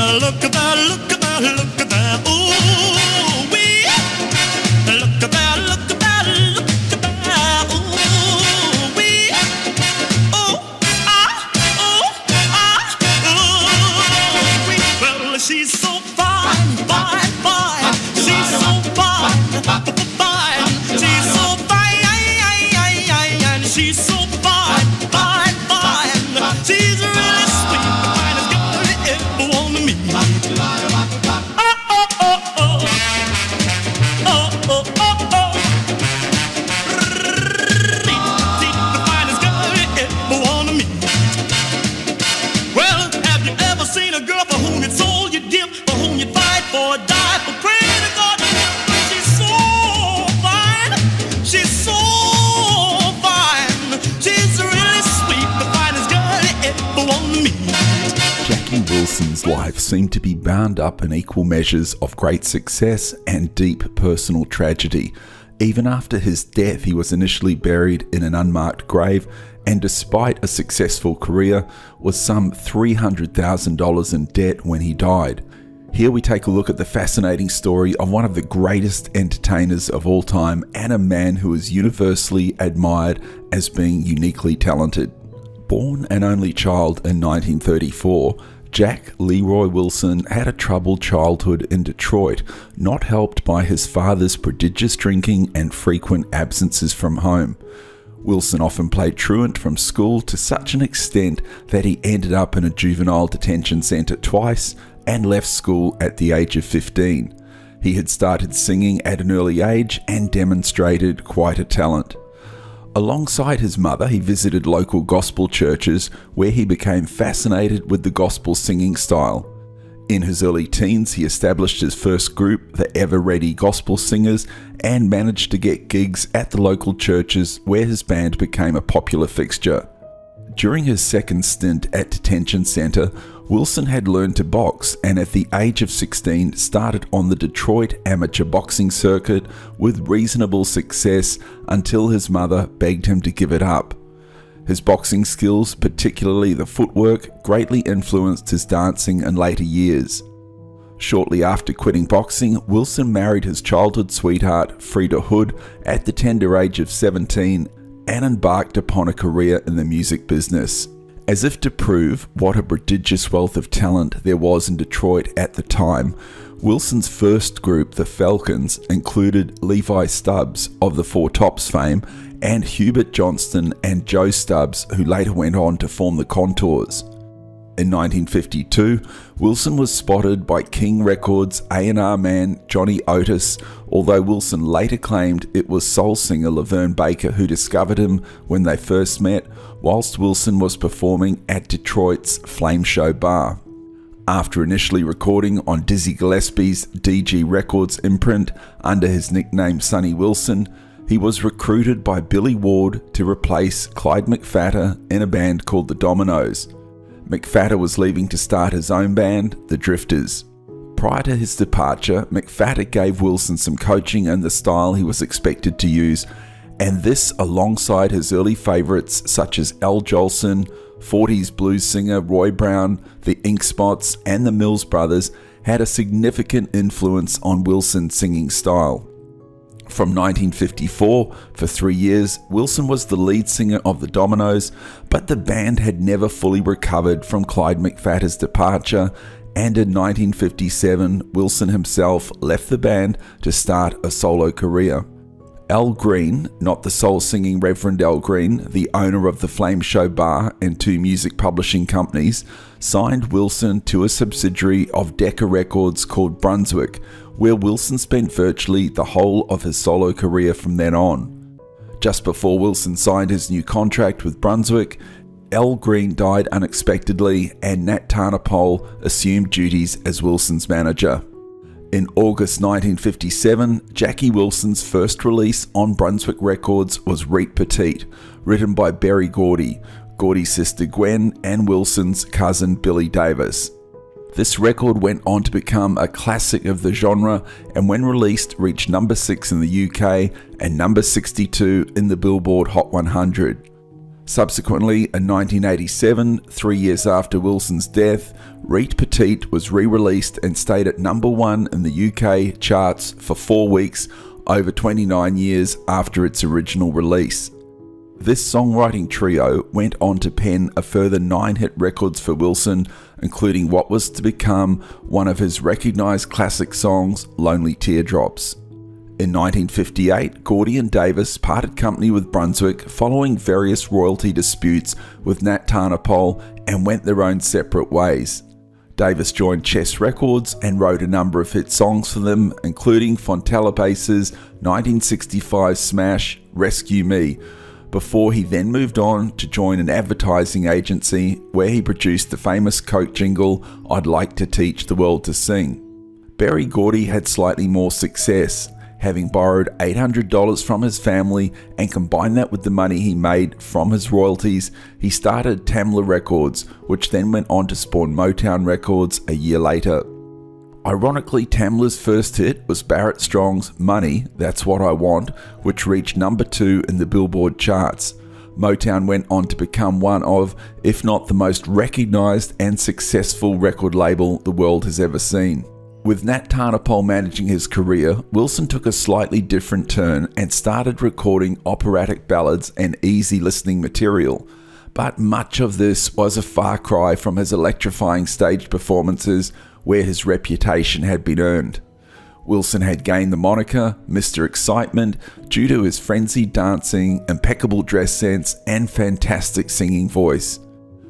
Look at that, look at that, look at that. Ooh, wee. Look at that, look at that, look at that. Ooh, wee. Oh, wee. Well, she's so fine, fine, fine. She's so fine, fine. She's so fine, she's so fine, fine, fine. She's really sweet, the finest girl you ever want to meet. The finest girl you ever want to meet. Well, have you ever seen a girl for whom it's all you give, for whom you fight for, die for, pray to God? She's so fine, she's so fine. She's really sweet, the finest girl you ever want to meet. Jackie Wilson's life seemed to be bound up in equal measures of great success and deep personal tragedy. Even after his death, he was initially buried in an unmarked grave, and despite a successful career, was some $300,000 in debt when he died. Here we take a look at the fascinating story of one of the greatest entertainers of all time, and a man who is universally admired as being uniquely talented. Born an only child in 1934, Jack Leroy Wilson had a troubled childhood in Detroit, not helped by his father's prodigious drinking and frequent absences from home. Wilson often played truant from school to such an extent that he ended up in a juvenile detention center twice and left school at the age of 15. He had started singing at an early age and demonstrated quite a talent. Alongside his mother, he visited local gospel churches where he became fascinated with the gospel singing style. In his early teens, he established his first group, the Ever Ready Gospel Singers, and managed to get gigs at the local churches where his band became a popular fixture. During his second stint at detention center, Wilson had learned to box, and at the age of 16 started on the Detroit amateur boxing circuit with reasonable success until his mother begged him to give it up. His boxing skills, particularly the footwork, greatly influenced his dancing in later years. Shortly after quitting boxing, Wilson married his childhood sweetheart, Frida Hood, at the tender age of 17 and embarked upon a career in the music business. As if to prove what a prodigious wealth of talent there was in Detroit at the time, Wilson's first group, the Falcons, included Levi Stubbs of the Four Tops fame and Hubert Johnston and Joe Stubbs, who later went on to form the Contours. In 1952, Wilson was spotted by King Records A&R man Johnny Otis, although Wilson later claimed it was soul singer Laverne Baker who discovered him when they first met, whilst Wilson was performing at Detroit's Flame Show Bar. After initially recording on Dizzy Gillespie's DG Records imprint under his nickname Sonny Wilson, he was recruited by Billy Ward to replace Clyde McPhatter in a band called the Dominoes. McPhatter was leaving to start his own band, the Drifters. Prior to his departure, McPhatter gave Wilson some coaching in the style he was expected to use, and this alongside his early favourites such as Al Jolson, 40s blues singer Roy Brown, the Ink Spots and the Mills Brothers had a significant influence on Wilson's singing style. From 1954, for 3 years, Wilson was the lead singer of the Dominoes, but the band had never fully recovered from Clyde McPhatter's departure, and in 1957, Wilson himself left the band to start a solo career. Al Green, not the soul-singing Reverend Al Green, the owner of the Flame Show Bar and 2 music publishing companies, signed Wilson to a subsidiary of Decca Records called Brunswick, where Wilson spent virtually the whole of his solo career from then on. Just before Wilson signed his new contract with Brunswick, Al Green died unexpectedly and Nat Tarnopol assumed duties as Wilson's manager. In August 1957, Jackie Wilson's first release on Brunswick Records was Reet Petite, written by Berry Gordy, Gordy's sister Gwen, and Wilson's cousin Billy Davis. This record went on to become a classic of the genre, and when released reached number 6 in the UK and number 62 in the Billboard Hot 100. Subsequently, in 1987, 3 years after Wilson's death, Reet Petite was re-released and stayed at number 1 in the UK charts for 4 weeks, over 29 years after its original release. This songwriting trio went on to pen a further 9 hit records for Wilson, including what was to become one of his recognised classic songs, Lonely Teardrops. In 1958, Gordy and Davis parted company with Brunswick following various royalty disputes with Nat Tarnopol and went their own separate ways. Davis joined Chess Records and wrote a number of hit songs for them, including Fontella Bass's 1965 smash Rescue Me, before he then moved on to join an advertising agency where he produced the famous Coke jingle, I'd Like to Teach the World to Sing. Berry Gordy had slightly more success, having borrowed $800 from his family and combined that with the money he made from his royalties. He started Tamla Records, which then went on to spawn Motown Records a year later. Ironically, Tamla's first hit was Barrett Strong's Money, That's What I Want, which reached number 2 in the Billboard charts. Motown went on to become one of, if not the most recognised and successful record label the world has ever seen. With Nat Tarnopol managing his career, Wilson took a slightly different turn and started recording operatic ballads and easy listening material. But much of this was a far cry from his electrifying stage performances where his reputation had been earned. Wilson had gained the moniker Mr. Excitement due to his frenzied dancing, impeccable dress sense, and fantastic singing voice.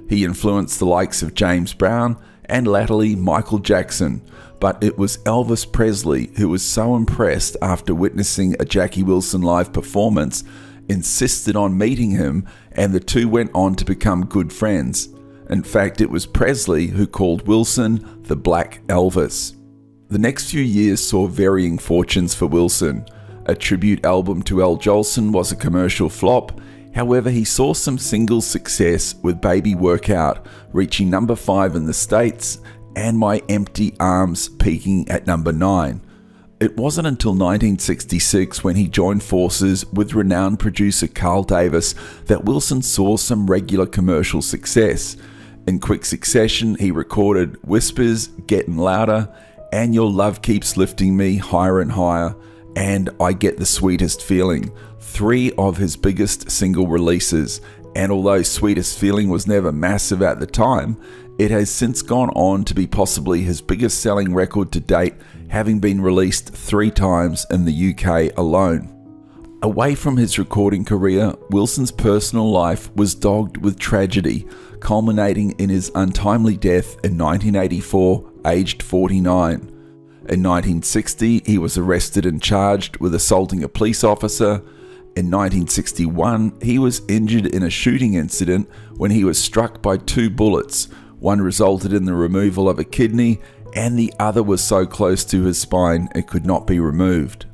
He influenced the likes of James Brown and latterly Michael Jackson, but it was Elvis Presley who was so impressed after witnessing a Jackie Wilson live performance, insisted on meeting him, and the two went on to become good friends. In fact, it was Presley who called Wilson the Black Elvis. The next few years saw varying fortunes for Wilson. A tribute album to Al Jolson was a commercial flop. However, he saw some single success with Baby Workout reaching number 5 in the States and My Empty Arms peaking at number 9. It wasn't until 1966 when he joined forces with renowned producer Carl Davis that Wilson saw some regular commercial success. In quick succession, he recorded Whispers, Getting Louder, and Your Love Keeps Lifting Me Higher and Higher, and I Get the Sweetest Feeling, 3 of his biggest single releases. And although Sweetest Feeling was never massive at the time, it has since gone on to be possibly his biggest selling record to date, having been released 3 times in the UK alone. Away from his recording career, Wilson's personal life was dogged with tragedy, culminating in his untimely death in 1984, aged 49. In 1960, he was arrested and charged with assaulting a police officer. In 1961, he was injured in a shooting incident when he was struck by 2 bullets. One resulted in the removal of a kidney, and the other was so close to his spine it could not be removed.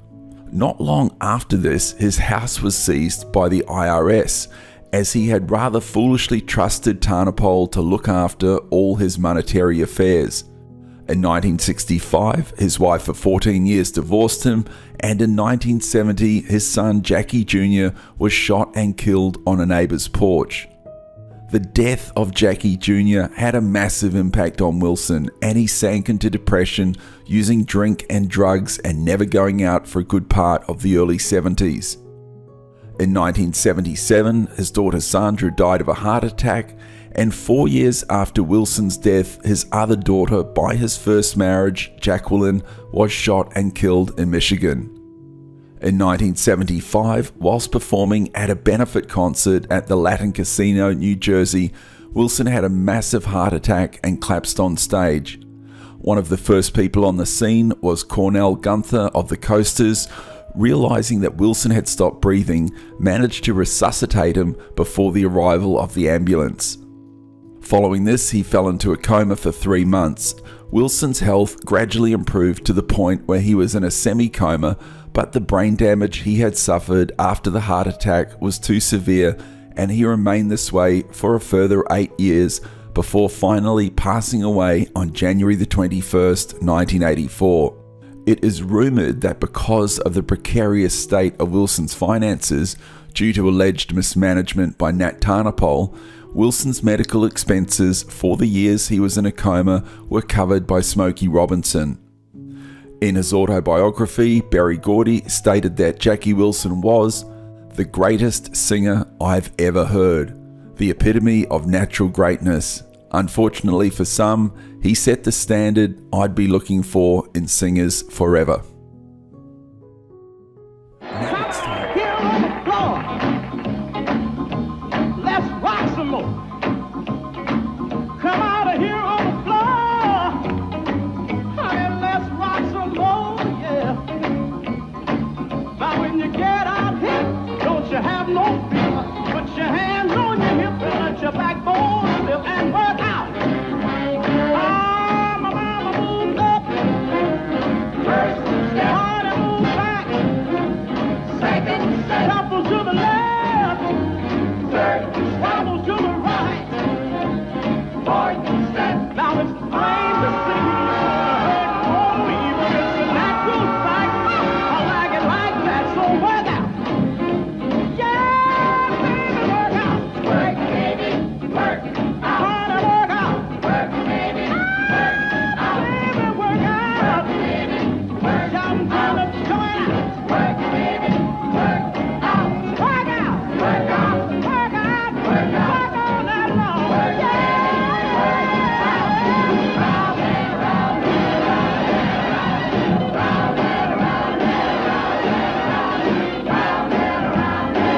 Not long after this, his house was seized by the IRS, as he had rather foolishly trusted Tarnopol to look after all his monetary affairs. In 1965, his wife of 14 years divorced him, and in 1970, his son Jackie Jr. was shot and killed on a neighbor's porch. The death of Jackie Jr. had a massive impact on Wilson, and he sank into depression, using drink and drugs and never going out for a good part of the early 70s. In 1977, his daughter Sandra died of a heart attack, and 4 years after Wilson's death, his other daughter by his first marriage, Jacqueline, was shot and killed in Michigan. In 1975, whilst performing at a benefit concert at the Latin Casino, New Jersey, Wilson had a massive heart attack and collapsed on stage. One of the first people on the scene was Cornell Gunther of the Coasters. Realizing that Wilson had stopped breathing, managed to resuscitate him before the arrival of the ambulance. Following this, he fell into a coma for 3 months. Wilson's health gradually improved to the point where he was in a semi-coma, but the brain damage he had suffered after the heart attack was too severe, and he remained this way for a further 8 years before finally passing away on January the 21st, 1984. It is rumoured that because of the precarious state of Wilson's finances, Due to alleged mismanagement by Nat Tarnopol, Wilson's medical expenses for the years he was in a coma were covered by Smokey Robinson. In his autobiography, Berry Gordy stated that Jackie Wilson was the greatest singer I've ever heard, the epitome of natural greatness. Unfortunately for some, he set the standard I'd be looking for in singers forever. Here on the floor. Let's rock some more. Come out of here on the floor. Honey, let's rock some more, yeah. Now when you get out here, don't you have no fear. Put your hands on your hip and let your backbone lift and work out. Ah, my mama moved up. First step. Honey, move back. Second step. Shuffle to the left. Third step. Wobble to the right. Fourth step. Now it's plain to see. Oh, even it's a natural fact. I like it like that, so work out. Yeah, baby, work out. Work, baby, work out. Honey, work out. Work, baby, work out. Baby, work out. Work, baby, work out. Come on out. Work, baby, work out. Work out. Work out. Work out. Work out. Work all night long. Work, yeah. Round and round and round and round and round and round and round and round and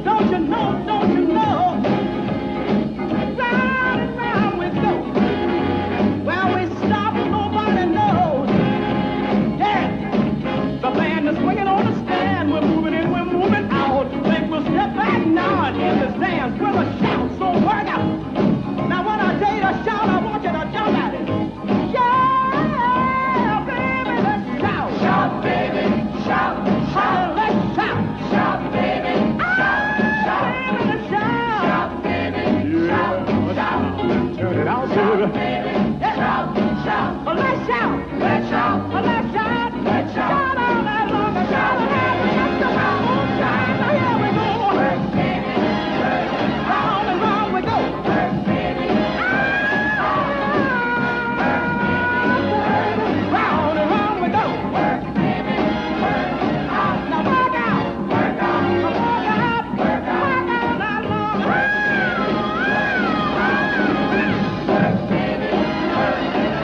don't you know, don't you know? Round and round we go. Where we stop, nobody knows. Yeah, the band is swinging on the stand. We're moving in, we're moving out. Think we'll step back now and in this dance with a shout. So work out. Now when I tell you to shout, I want you to jump at it. Yeah, baby, let's shout. Shout, baby, shout, shout. Let's shout. Shout, baby, shout, shout. Baby, let's shout. Shout, baby, shout, shout. Turn it out, baby. Shout, shout. Let's shout. Let's shout. Let's shout. Let's shout. Shout all night long. Shout all night long. Let's go out one time. Now here we go. Work, baby, work. Round and round we go. Work, baby. Round and round we go. Work, baby, work. Now work out. Work out. Work out. Work out. Work all night long. Work, baby, work.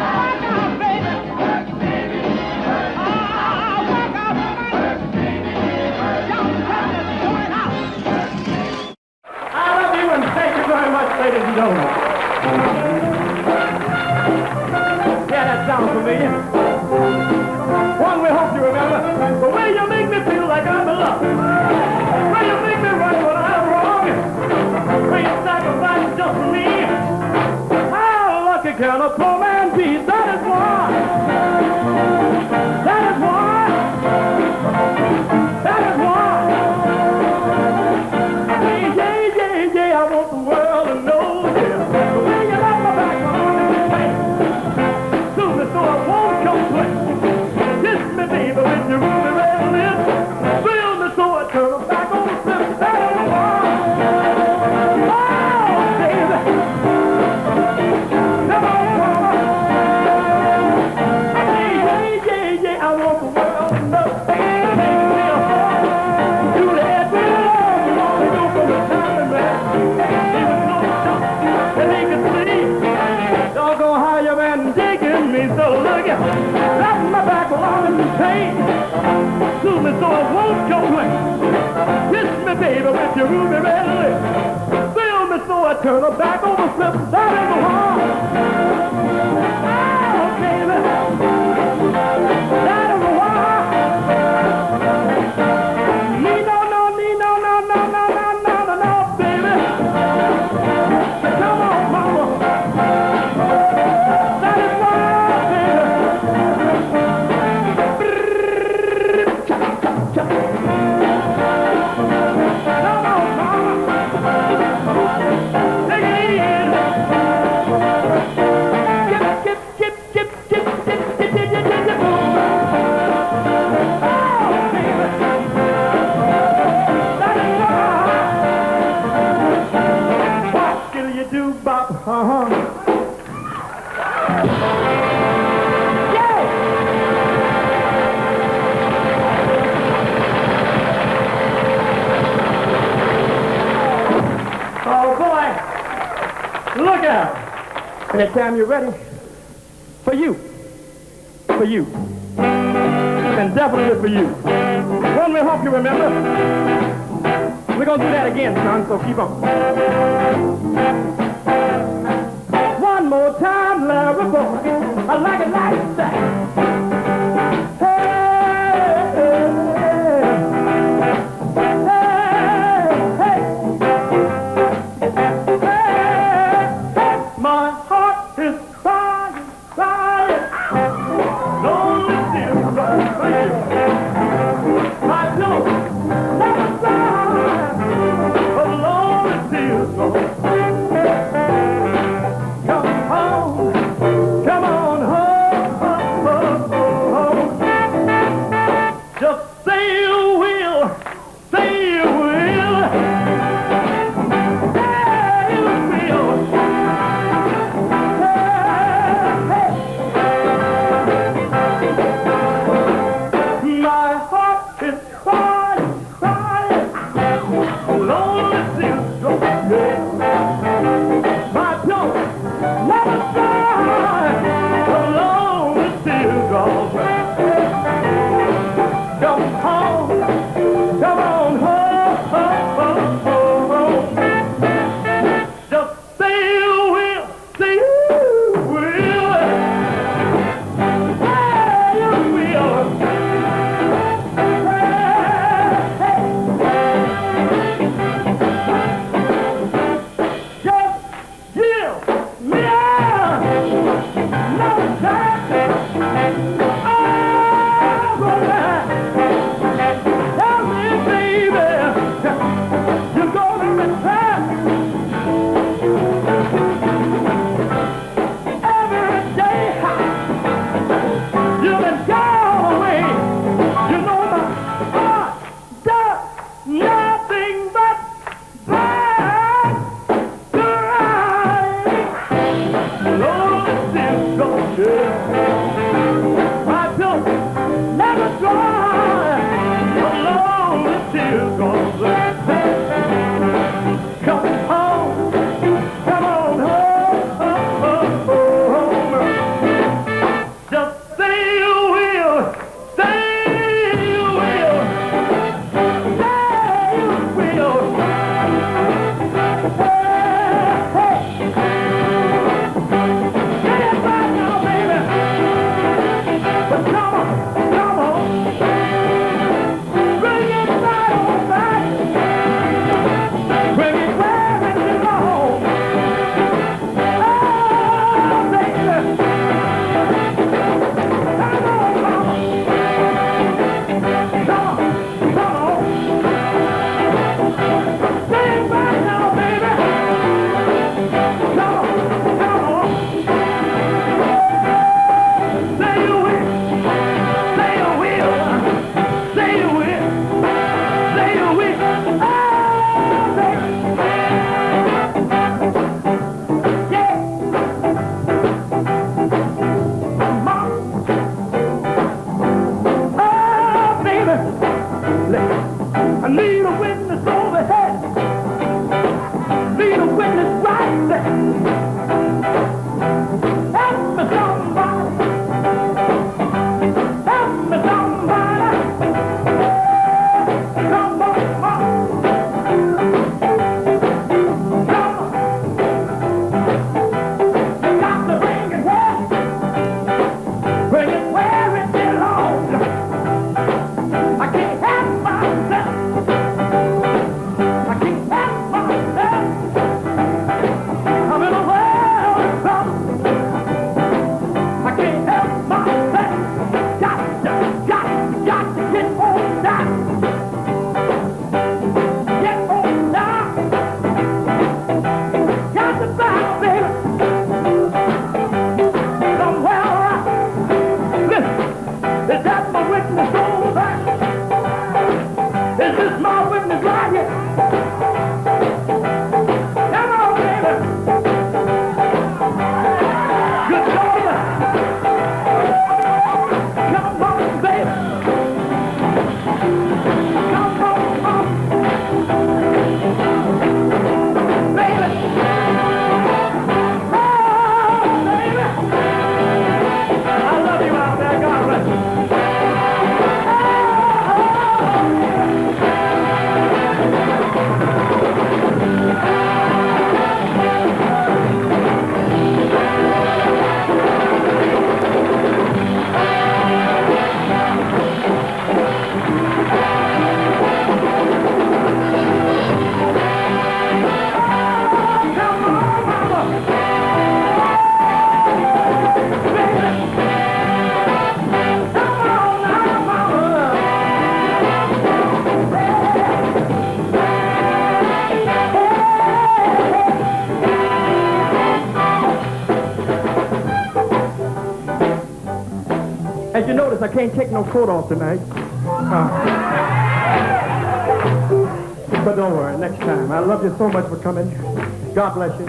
Work out, baby. Work, baby, work. Work out, baby. Work, baby, work. Y'all tell us, do it out. I love you and thank you very much, ladies and gentlemen. Yeah, that sounds familiar. One we hope you remember. The way you make me feel like I'm in love. The way you make me right when I'm wrong. The way you sacrifice just for me. How lucky can a poor man be? That is why. That is why. That is why. Yeah, I want the world to know, yeah. The way you like my back, my heart is pain. Soon as though I won't complain. Kiss me, baby, with your ruby red lips. Thrill me so I turn them back on the slip. That is why. Oh, baby. Come on, mama. Yeah, I want the world to know. Do that, do that. You want to go from the time and back. Even no shot that they can see. Doggone how you been digging me so look at wrapping my back while I'm in pain. Sue me so I won't complain. Kiss me, baby, with your ruby red lips. Feel me so I turn her back on the slip. That is why. Oh, baby. That is why. Me no, baby. Come on, mama. That is why, baby. Come on, mama. Oh, boy. Look out. Anytime you're ready. For you. For you. And definitely for you. One we hope you remember. We're going to do that again, son, so keep on. One more time, Larry boy. I like it like that. My heart is crying, crying. Lonely tears run for you. I don't never cry, but lonely tears run. Come home, come on home. Just say you will, say you will. Say you will. My heart is crying, crying. Lonely tears drop. My pillow never cry. Lonely tears drop. Come home, come on home. Just say you will, say you will. Say you will. Just give me no time. Tell me, baby, you're gonna return. Every day you've been gone away. You know my heart does nothing but cry. Lonely tears don't share. My pillow never dry. Lonely tears don't share. Come home, come on home. Just say you will, say you will, say you will. Get it right now, baby. But come on, come on. Bring it right on back. Bring it where it belongs. Oh, baby. Come on, come on. Come on, come on. Bring it right now, baby. Come on, come on. Say you will, say you will, say you will, say you will. Oh, baby. Yeah. Mom. Oh, baby. I need a witness overhead. Need a witness right there. Help me somebody. Help me somebody. Come on, mom. Come on. You got to bring it here. Bring it where it belongs. I can't help myself. I can't help myself. I'm in a world of trouble. I can't help myself. Got to get on down. Get on down. Got to bow, baby. Somewhere around. Listen, is that my witness over there? Is this my witness right here? Come on, baby. notice I can't take no coat off tonight. But don't worry, next time. I love you so much for coming. God bless you.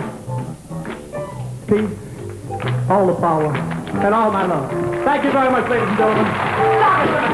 Peace, all the power, and all my love. Thank you very much, ladies and gentlemen.